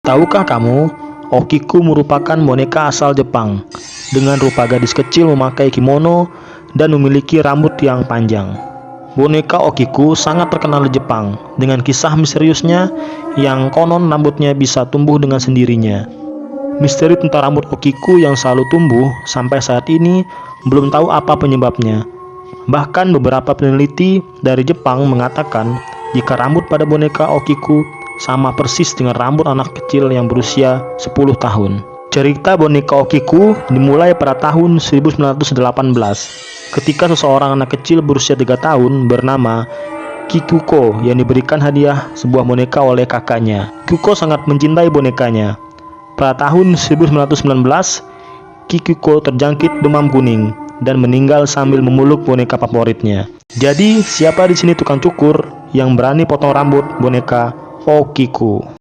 Tahukah kamu, Okiku merupakan boneka asal Jepang, dengan rupa gadis kecil memakai kimono dan memiliki rambut yang panjang. Boneka Okiku sangat terkenal di Jepang, dengan kisah misteriusnya yang konon rambutnya bisa tumbuh dengan sendirinya. Misteri tentang rambut Okiku yang selalu tumbuh sampai saat ini belum tahu apa penyebabnya. Bahkan beberapa peneliti dari Jepang mengatakan jika rambut pada boneka Okiku sama persis dengan rambut anak kecil yang berusia 10 tahun. Cerita boneka Okiku dimulai pada tahun 1918 ketika seseorang anak kecil berusia 3 tahun bernama Kikuko yang diberikan hadiah sebuah boneka oleh kakaknya. Kikuko sangat mencintai bonekanya. Pada tahun 1919, Kikuko terjangkit demam kuning dan meninggal sambil memeluk boneka favoritnya. Jadi, siapa di sini tukang cukur yang berani potong rambut boneka Okiku?